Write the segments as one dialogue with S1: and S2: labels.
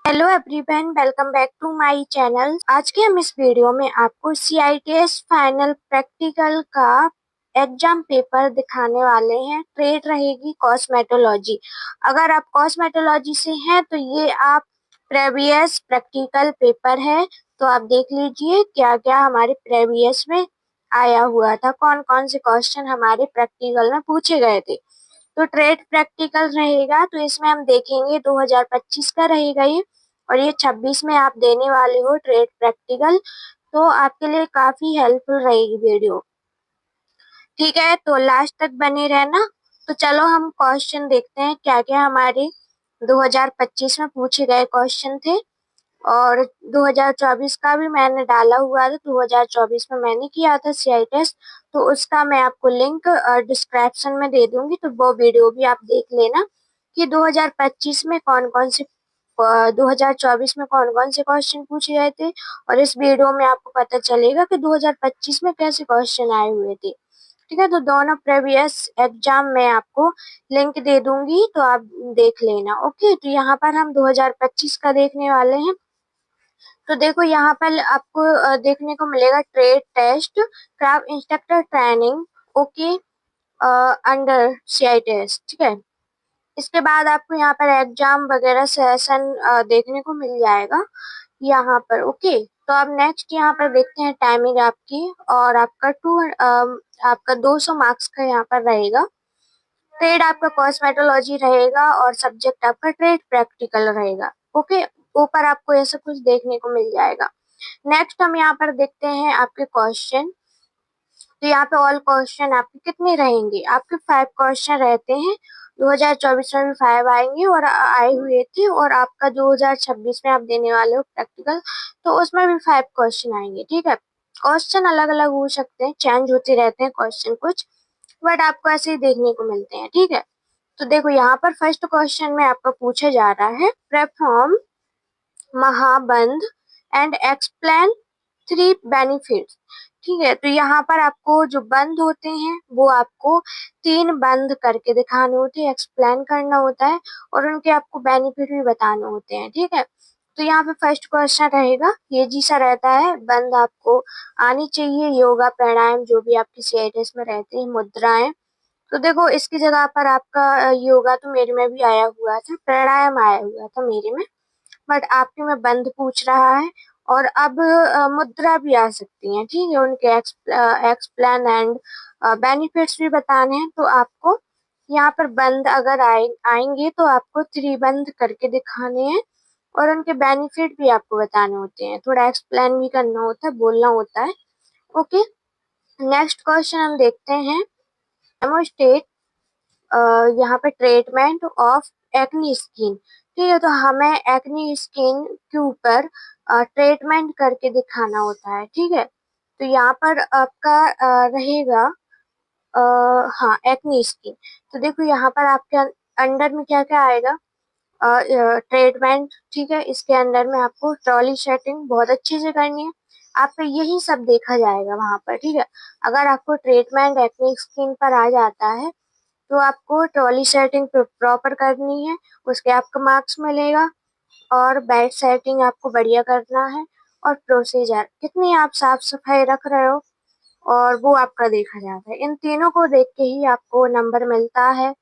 S1: Hello everyone, welcome back to my channel. आज के हम इस वीडियो में आपको CITS फाइनल प्रैक्टिकल का एग्जाम पेपर दिखाने वाले हैं। ट्रेड रहेगी कॉस्मेटोलॉजी। अगर आप कॉस्मेटोलॉजी से हैं तो ये आप प्रीवियस प्रैक्टिकल पेपर है, तो आप देख लीजिए क्या क्या हमारे प्रीवियस में आया हुआ था, कौन कौन से क्वेश्चन हमारे प्रैक्टिकल में पूछे गए थे। तो ट्रेड प्रैक्टिकल रहेगा, तो इसमें हम देखेंगे 2025 का रहेगा ये, और ये 26 में आप देने वाले हो ट्रेड प्रैक्टिकल। तो आपके लिए काफी हेल्पफुल रहेगी वीडियो। ठीक है, तो लास्ट तक बने रहना। तो चलो हम क्वेश्चन देखते हैं क्या क्या हमारे 2025 में पूछे गए क्वेश्चन थे। और 2024 का भी मैंने डाला हुआ था, 2024 में मैंने किया था CITS, तो उसका मैं आपको लिंक डिस्क्रिप्शन में दे दूंगी, तो वो वीडियो भी आप देख लेना कि 2025 में कौन कौन से 2024 में कौन कौन से क्वेश्चन पूछे गए थे। और इस वीडियो में आपको पता चलेगा कि 2025 में कैसे क्वेश्चन आए हुए थे। ठीक है, तो दोनों प्रीवियस एग्जाम मैं आपको लिंक दे दूंगी, तो आप देख लेना। ओके, तो यहाँ पर हम 2025 का देखने वाले हैं। तो देखो यहाँ पर आपको देखने को मिलेगा trade test, craft instructor training, okay, under CITS। ठीक है, इसके बाद आपको यहाँ पर एग्जाम वगैरह सेशन देखने को मिल जाएगा यहाँ पर। ओके, तो अब नेक्स्ट यहाँ पर देखते हैं टाइमिंग आपकी, और आपका 200 मार्क्स का यहाँ पर रहेगा। ट्रेड आपका कॉस्मेटोलॉजी रहेगा और सब्जेक्ट आपका ट्रेड प्रैक्टिकल रहेगा। ओके, ऊपर आपको ऐसा कुछ देखने को मिल जाएगा। नेक्स्ट हम यहाँ पर देखते हैं आपके क्वेश्चन। तो यहाँ पे ऑल क्वेश्चन आपके कितने रहेंगे? आपके 5 क्वेश्चन रहते हैं। 2024 में भी 5 आएंगे और आए हुए थे, और आपका 2026 में आप देने वाले हो प्रैक्टिकल, तो उसमें भी 5 क्वेश्चन आएंगे। ठीक है, क्वेश्चन अलग अलग हो सकते हैं, चेंज होते रहते हैं क्वेश्चन कुछ, बट आपको ऐसे ही देखने को मिलते हैं। ठीक है, तो देखो यहाँ पर फर्स्ट क्वेश्चन में आपका पूछा जा रहा है, परफॉर्म महाबंध एंड एक्सप्लेन 3 बेनिफिट्स। ठीक है, तो यहाँ पर आपको जो बंद होते हैं वो आपको 3 बंद करके दिखाने होते हैं, एक्सप्लेन करना होता है, और उनके आपको बेनिफिट भी बताने होते हैं। ठीक है, तो यहाँ पे फर्स्ट क्वेश्चन रहेगा, ये जी सा रहता है, बंद आपको आनी चाहिए, योगा प्राणायाम जो भी आपकी CITS में रहते हैं, मुद्राएं। तो देखो इसकी जगह पर आपका योगा तो मेरे में भी आया हुआ था, प्राणायाम आया हुआ था मेरे में, बट आपके में बंद पूछ रहा है। और अब मुद्रा भी आ सकती है। ठीक है, उनके एक्सप्लेन एंड बेनिफिट्स भी बताने हैं, तो आपको यहाँ पर बंद अगर आएंगे तो आपको 3 बंद करके दिखाने हैं, और उनके बेनिफिट भी आपको बताने होते हैं, थोड़ा एक्सप्लेन भी करना होता है, बोलना होता है। ओके, नेक्स्ट क्वेश्चन हम देखते हैं, डेमोस्ट्रेट यहाँ पे ट्रीटमेंट ऑफ एक्नी स्किन। ठीक है, तो हमें एक्नी स्किन के ऊपर ट्रीटमेंट करके दिखाना होता है। ठीक है, तो यहाँ पर आपका रहेगा हाँ, एक्नी स्किन। तो देखो यहाँ पर आपके अंडर में क्या क्या आएगा, ट्रीटमेंट। ठीक है, इसके अंदर में आपको ट्रॉली सेटिंग बहुत अच्छे से करनी है, आप पे यही सब देखा जाएगा वहां पर। ठीक है, अगर आपको ट्रीटमेंट एक्नी स्किन पर आ जाता है तो आपको ट्रॉली सेटिंग प्रॉपर करनी है, उसके आपका मार्क्स मिलेगा। और बेड सेटिंग आपको बढ़िया करना है, और प्रोसीजर कितनी आप साफ सफाई रख रहे हो, और वो आपका देखा जाता है। इन तीनों को देख के ही आपको नंबर मिलता है।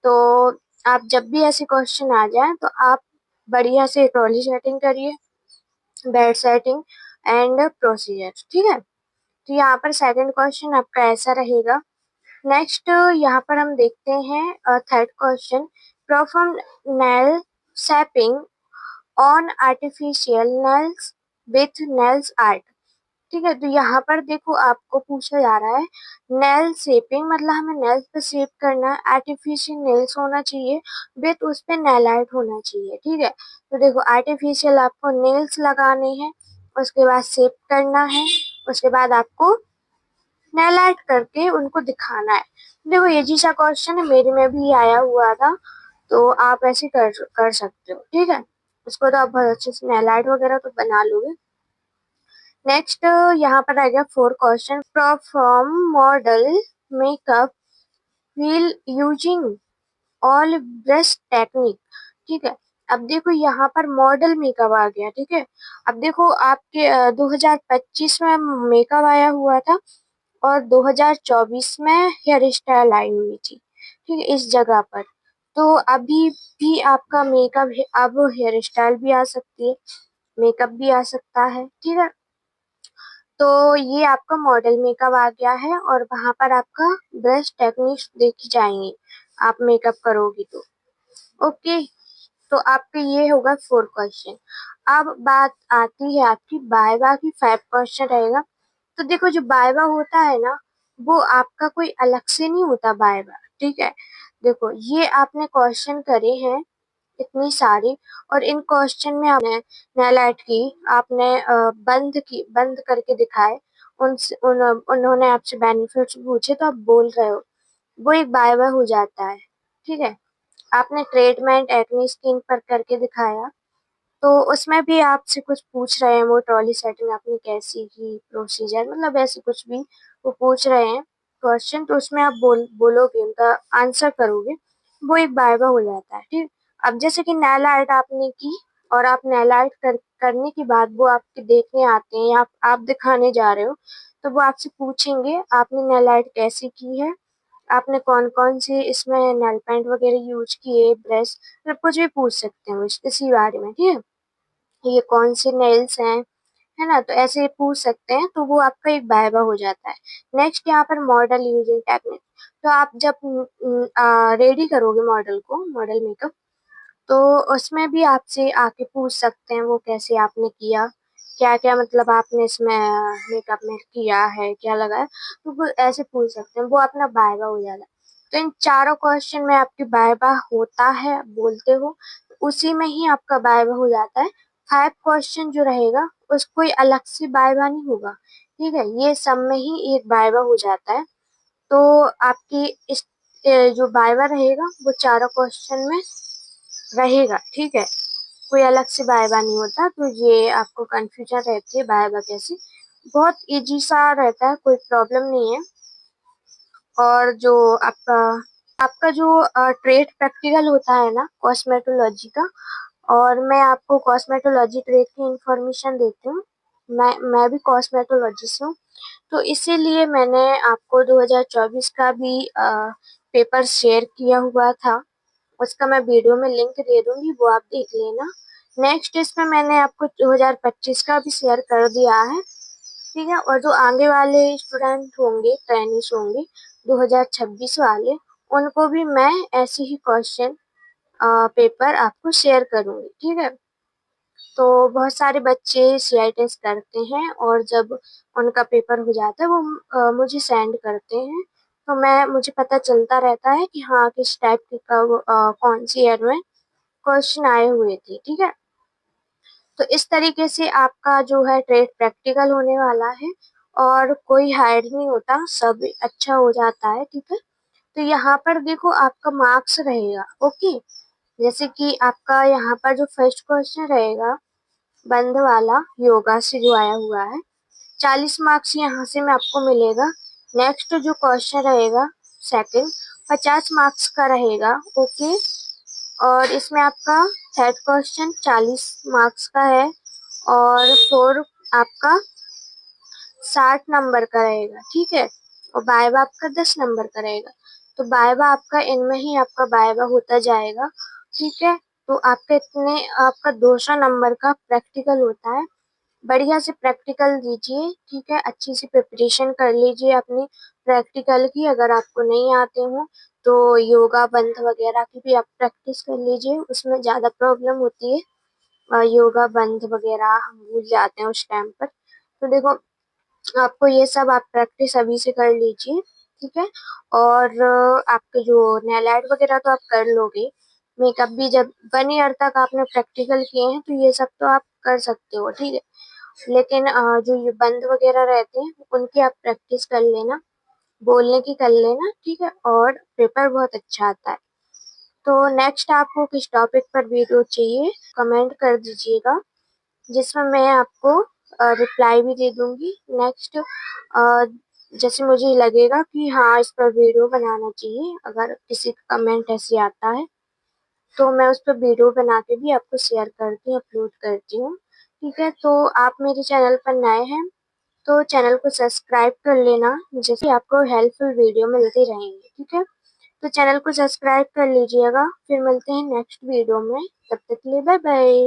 S1: तो आप जब भी ऐसे क्वेश्चन आ जाए तो आप बढ़िया से ट्रॉली सेटिंग करिए, बेड सेटिंग एंड प्रोसीजर। ठीक है, तो यहाँ पर सेकंड क्वेश्चन आपका ऐसा रहेगा। नेक्स्ट यहाँ पर हम देखते हैं third question, perform nail shopping on artificial nails with nails art. ठीक है, तो यहाँ पर देखो आपको पूछा जा रहा है नेल शेपिंग, मतलब हमें नेल्स पे शेप करना है, आर्टिफिशियल नेल्स होना चाहिए, विथ उस पे नेल आर्ट होना चाहिए। ठीक है, तो देखो आर्टिफिशियल आपको नेल्स लगाने हैं, उसके बाद शेप करना है, उसके बाद आपको नेल आर्ट करके उनको दिखाना है। देखो ये जी सा क्वेश्चन है, मेरे में भी आया हुआ था, तो आप ऐसे कर सकते हो। ठीक है, उसको तो आप बहुत अच्छे से नेल आर्ट वगैरह तो बना लोगे। नेक्स्ट यहाँ पर आ गया 4 question, perform model makeup wheel using all brush technique. ठीक है, अब देखो यहाँ पर मॉडल मेकअप आ गया, ठीक है। अब देखो आपके 2025 में मेकअप आया हुआ था और 2024 में हेयर स्टाइल आई हुई थी, ठीक है, इस जगह पर। तो अभी भी आपका मेकअप अब हेयर स्टाइल भी आ सकती है, मेकअप भी आ सकता है, ठीक है। तो ये आपका मॉडल मेकअप आ गया है और वहां पर आपका ब्रश टेक्निक्स देखी जाएंगी आप मेकअप करोगी तो। ओके, तो आपके ये होगा 4 क्वेश्चन। अब बात आती है आपकी वाइवा की, 5 क्वेश्चन रहेगा। तो देखो जो वाइवा होता है ना, वो आपका कोई अलग से नहीं होता वाइवा, ठीक है। देखो ये आपने क्वेश्चन करे हैं इतनी सारी, और इन क्वेश्चन में आपने नेलाइट की, आपने बंद करके दिखाए, उन्होंने आपसे बेनिफिट्स पूछे तो आप बोल रहे हो, वो एक वाइवा हो जाता है, ठीक है। आपने ट्रीटमेंट एक्ने स्किन पर करके दिखाया, तो उसमें भी आपसे कुछ पूछ रहे हैं, वो ट्रॉली सेटिंग आपने कैसी की, प्रोसीजर मतलब ऐसे कुछ भी वो पूछ रहे हैं क्वेश्चन, तो उसमें आप बोलोगे, उनका आंसर करोगे, वो एक वाइवा हो जाता है, ठीक। अब जैसे कि नैला आर्ट आपने की और आप नैला आर्ट करने के बाद वो आपके देखने आते हैं या आप दिखाने जा रहे हो, तो वो आपसे पूछेंगे आपने नैला आर्ट कैसे की है, आपने कौन-कौन से इसमें नेल पेंट वगैरह यूज़ किए, ब्रश, मतलब कुछ भी पूछ सकते हैं वो इसी बारे में, ठीक है? ये कौन से नेल्स हैं, है ना? तो ऐसे पूछ सकते हैं, तो वो आपका एक वाइवा हो जाता है। नेक्स्ट यहाँ पर मॉडल यूजिंग टेक्निक, तो आप जब रेडी करोगे मॉडल को, मॉडल मेकअप, तो उसमें भी आपसे आके पूछ सकते हैं वो कैसे आपने किया, क्या-क्या मतलब आपने इसमें मेकअप में किया है, क्या लगाया, तो वो ऐसे पूछ सकते हैं, वो अपना वाइवा हो जाता है। तो इन चारों क्वेश्चन में आपकी वाइवा होता है, बोलते हो, उसी में ही आपका वाइवा हो जाता है। 5 क्वेश्चन जो रहेगा, उसको कोई अलग से वाइवा नहीं होगा, ठीक है? ये सब में ही एक वाइवा हो जाता है। तो आपकी इस जो वाइवा रहेगा, वो चारों क्वेश्चन में रहेगा, ठीक है? कोई अलग से वाइवा नहीं होता, तो ये आपको कन्फ्यूजन रहती है वाइवा कैसे, बहुत ईज़ी सा रहता है, कोई प्रॉब्लम नहीं है। और जो आपका आपका जो ट्रेड प्रैक्टिकल होता है ना कॉस्मेटोलॉजी का, और मैं आपको कॉस्मेटोलॉजी ट्रेड की इन्फॉर्मेशन देती हूँ। मैं भी कॉस्मेटोलॉजिस्ट हूँ, तो इसीलिए मैंने आपको 2024 का भी पेपर शेयर किया हुआ था। उसका मैं वीडियो में लिंक दे दूँगी, वो आप देख लेना। नेक्स्ट इसमें मैंने आपको 2025 का भी शेयर कर दिया है, ठीक है? और जो आगे वाले स्टूडेंट होंगे, ट्रेनीज़ होंगे 2026 वाले, उनको भी मैं ऐसे ही क्वेश्चन पेपर आपको शेयर करूँगी, ठीक है? तो बहुत सारे बच्चे सीआई टेस्ट करते हैं और जब उनका पेपर हो जाता है वो मुझे सेंड करते हैं, तो मुझे पता चलता रहता है कि हाँ, किस टाइप के कौन-सी ईयर में क्वेश्चन आए हुए थे, ठीक है? तो इस तरीके से आपका जो है ट्रेड प्रैक्टिकल होने वाला है और कोई हार्ड नहीं होता, सब अच्छा हो जाता है, ठीक है? तो यहाँ पर देखो आपका मार्क्स रहेगा, ओके? जैसे कि आपका यहाँ पर जो फर्स्ट क्वेश्चन रहेगा, बंद वाला योगा से जो आया हुआ है, 40 मार्क्स यहाँ से में आपको मिलेगा। नेक्स्ट जो क्वेश्चन रहेगा सेकंड, 50 मार्क्स का रहेगा, ओके। और इसमें आपका थर्ड क्वेश्चन 40 मार्क्स का है और फोर आपका 60 नंबर का रहेगा, ठीक है। और वाइवा आपका 10 नंबर का रहेगा। तो वाइवा आपका इनमें ही आपका वाइवा होता जाएगा, ठीक है। तो आपका 200 नंबर का प्रैक्टिकल होता है। बढ़िया से प्रैक्टिकल दीजिए, ठीक है, अच्छी सी प्रिपरेशन कर लीजिए अपनी प्रैक्टिकल की। अगर आपको नहीं आते हो तो योगा बंद वगैरह की भी आप प्रैक्टिस कर लीजिए, उसमें ज़्यादा प्रॉब्लम होती है। योगा बंद वगैरह हम भूल जाते हैं उस टाइम पर। तो देखो आपको ये सब आप प्रैक्टिस अभी से कर लीजिए, ठीक है। और आपके जो नेल आर्ट वगैरह तो आप कर लोगे, मेकअप भी जब 1 ईयर तक आपने प्रैक्टिकल किए हैं तो ये सब तो आप कर सकते हो, ठीक है। लेकिन जो ये बंद वगैरह रहते हैं उनकी आप प्रैक्टिस कर लेना, बोलने की कर लेना, ठीक है, और पेपर बहुत अच्छा आता है। तो नेक्स्ट आपको किस टॉपिक पर वीडियो चाहिए कमेंट कर दीजिएगा, जिसमें मैं आपको रिप्लाई भी दे दूंगी। नेक्स्ट जैसे मुझे लगेगा कि हाँ, इस पर वीडियो बनाना चाहिए, अगर किसी का कमेंट ऐसे आता है। तो मैं उस पर वीडियो बना के भी आपको शेयर करती हूँ, अपलोड करती हूँ। ठीक है, तो आप मेरे चैनल पर नए हैं तो चैनल को सब्सक्राइब कर लेना, जिससे आपको हेल्पफुल वीडियो मिलती रहेंगी। ठीक है, तो चैनल को सब्सक्राइब कर लीजिएगा। फिर मिलते हैं नेक्स्ट वीडियो में, तब तक के लिए बाय बाय।